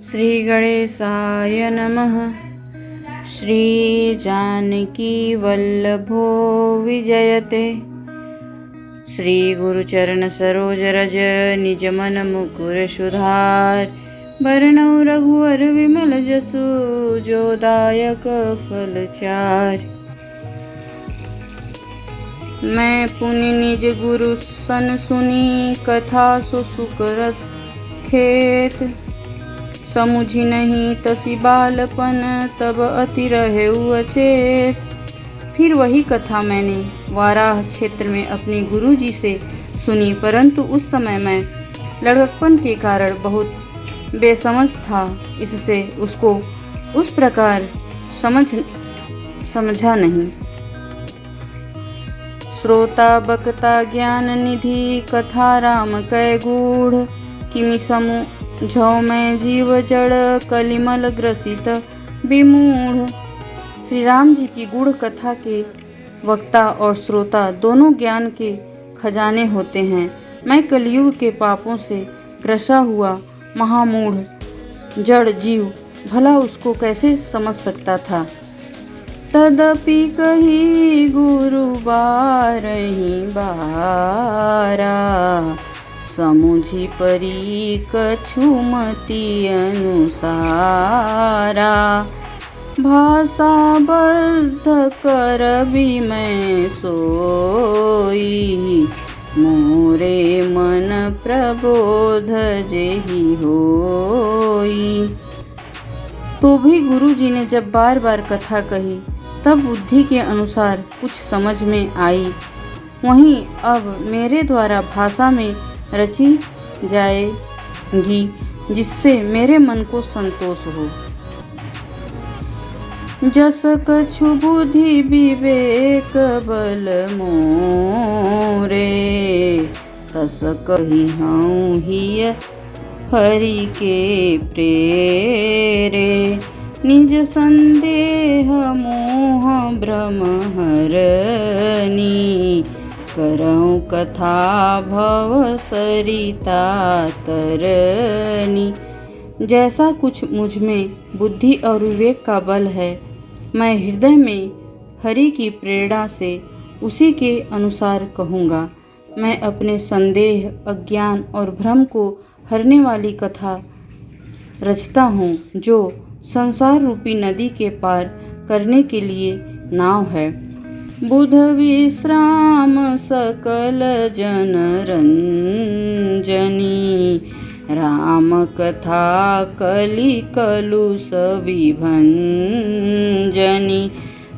श्री गणेशाय नमः। श्री जानकी वल्लभो विजयते। श्री गुरुचरण सरोज रज निज मन मुकुर सुधार। वरणौ रघुवर विमल जसु जो दायक फल चार। मैं पुनि निज गुरु सन सुनी कथा सो सुकरत खेत। समुझी नहीं तसी बालपन तब अति रहेउ अचेत। फिर वही कथा मैंने वाराह क्षेत्र में अपने गुरु जी से सुनी, परंतु उस समय मैं लड़कपन के कारण बहुत बेसमझ था, इससे उसको उस प्रकार समझा नहीं। श्रोता बक्ता ज्ञान निधि कथा राम कै गूढ़। किमि समझौ मैं जीव जड़ कलिमल ग्रसित विमूढ़। श्री राम जी की गूढ़ कथा के वक्ता और श्रोता दोनों ज्ञान के खजाने होते हैं। मैं कलयुग के पापों से ग्रसा हुआ महामूढ़ जड़ जीव भला उसको कैसे समझ सकता था। तदपि कही गुरु बारही बारा। समुझी परी कछुमति अनुसारा। भाषा बद्ध कर भी मैं सोई। मोरे मन प्रबोध जेहि होई। तो भी गुरु जी ने जब बार बार कथा कही तब बुद्धि के अनुसार कुछ समझ में आई। वहीं अब मेरे द्वारा भाषा में रची जाएगी जिससे मेरे मन को संतोष हो। जस कछु बुद्धि विवेक बल मोरे। तस कही हूँ हिय हरि के प्रेरे। निज संदेह मोह भ्रम हरनी। करऊँ कथा भव सरिता तरनी। जैसा कुछ मुझ में बुद्धि और विवेक का बल है, मैं हृदय में हरि की प्रेरणा से उसी के अनुसार कहूँगा। मैं अपने संदेह, अज्ञान और भ्रम को हरने वाली कथा रचता हूँ, जो संसार रूपी नदी के पार करने के लिए नाव है। बुध विश्राम सकल जन रंजनी। राम कथा कलि कलुष विभंजनी।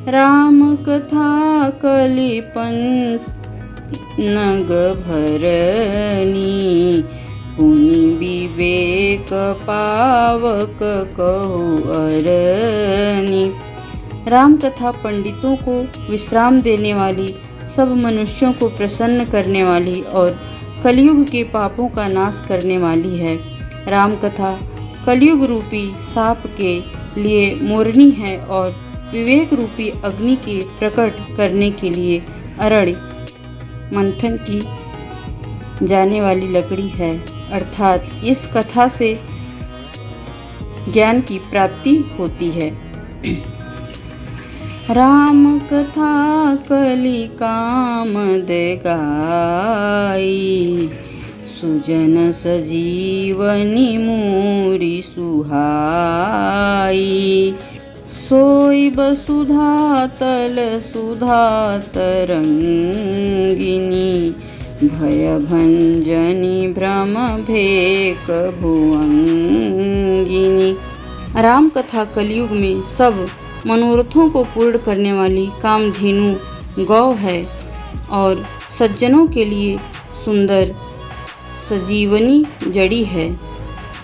राम कथा कलि नग भरनी। पुनि विवेक पावक कहु अरनी। राम कथा पंडितों को विश्राम देने वाली, सब मनुष्यों को प्रसन्न करने वाली और कलयुग के पापों का नाश करने वाली है। राम कथा कलयुग रूपी साप के लिए मोरनी है और विवेक रूपी अग्नि के प्रकट करने के लिए अरण्य मंथन की जाने वाली लकड़ी है। अर्थात इस कथा से ज्ञान की प्राप्ति होती है। राम कथा कलि कामद गाई। सुजन सजीवनी मूरी सुहाई। सोई बसुधा तल सुधा तरंगिनी। भय भंजनी भ्रम भेक भुवंगिनी। राम कथा कलयुग में सब मनोरथों को पूर्ण करने वाली कामधेनु गौ है और सज्जनों के लिए सुंदर सजीवनी जड़ी है।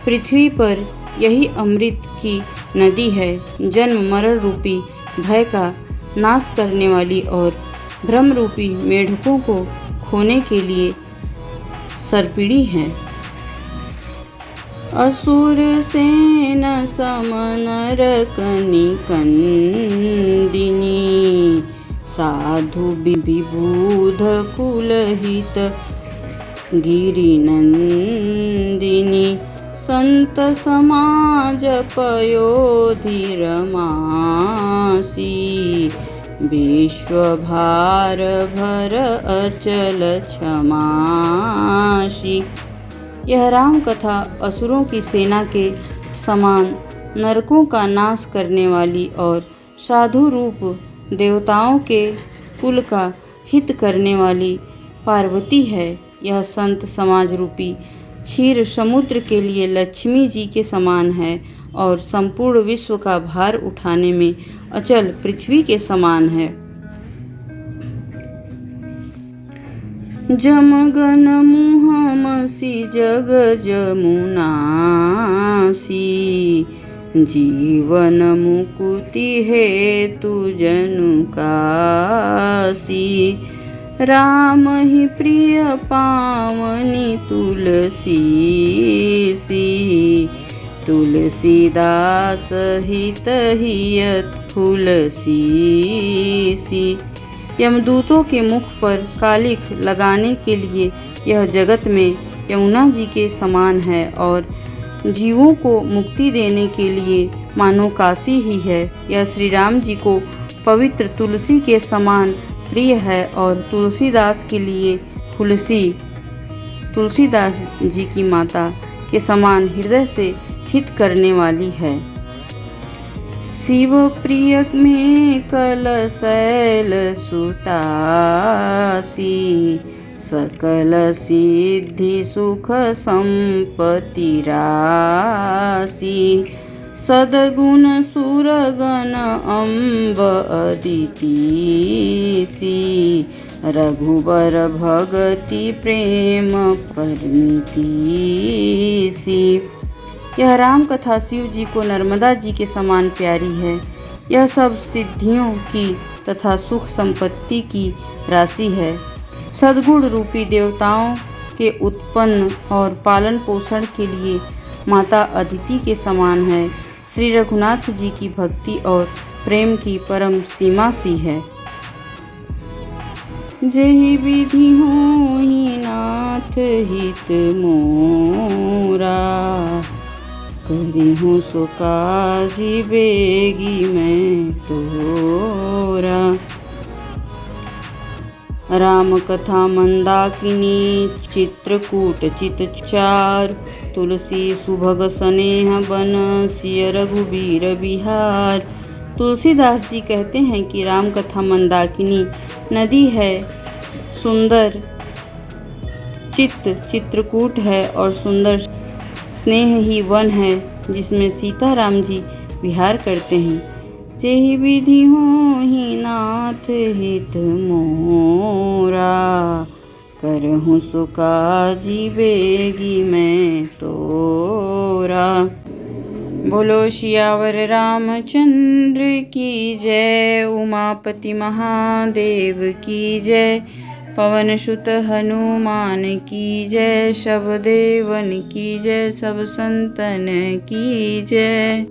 पृथ्वी पर यही अमृत की नदी है। जन्म मरण रूपी भय का नाश करने वाली और भ्रम रूपी मेढकों को खोने के लिए सर्पिणी है। असुर सेन समन रकनि कंदिनी। साधु विबुध कुलहित गिरिनंदिनी। संत समाज पयोधि रमासी, विश्वभार भर अचल क्षमासी। यह राम कथा असुरों की सेना के समान नरकों का नाश करने वाली और साधु रूप देवताओं के कुल का हित करने वाली पार्वती है। यह संत समाज रूपी क्षीर समुद्र के लिए लक्ष्मी जी के समान है और संपूर्ण विश्व का भार उठाने में अचल पृथ्वी के समान है। जमगन मुहमसी जग जमुनासी, जीवन मुकुति हेतु जनु कासी। राम ही प्रिय पावनी तुलसी सी, तुलसीदास हित हियत तुलसी सी। यमदूतों के मुख पर कालिख लगाने के लिए यह जगत में यमुना जी के समान है और जीवों को मुक्ति देने के लिए मानो काशी ही है। यह श्री राम जी को पवित्र तुलसी के समान प्रिय है और तुलसीदास के लिए तुलसीदास जी की माता के समान हृदय से हित करने वाली है। शिव प्रिय में कल शैल सुतासी, सकल सिद्धि सुख संपत्ति राशि। सदगुण सुरगण अम्ब अदिति सी, रघुबर भगति प्रेम परमिति सी। यह राम कथा शिव जी को नर्मदा जी के समान प्यारी है। यह सब सिद्धियों की तथा सुख संपत्ति की राशि है। सद्गुण रूपी देवताओं के उत्पन्न और पालन पोषण के लिए माता अदिति के समान है। श्री रघुनाथ जी की भक्ति और प्रेम की परम सीमा सी है। जेहि विधि होहि नाथ हित मोरा, करिहूँ सो काजी बेगी मैं तोरा। राम कथा मंदाकिनी चित्रकूट चितचार, तुलसी सुभग स्नेह बन सिय रघुबीर बिहार। तुलसीदास जी कहते हैं कि राम कथा मंदाकिनी नदी है, सुंदर चित्रकूट है और सुंदर स्नेह ही वन है जिसमें सीताराम जी विहार करते हैं। जेहि विधि होहि नाथ हित मोरा, करहूँ सो काजी बेगी मैं तोरा। बोलो सियावर रामचंद्र की जय, उमापति महादेव की जय, पवन सुत हनुमान की जय, सब देवन की जय, सब संतन की जय।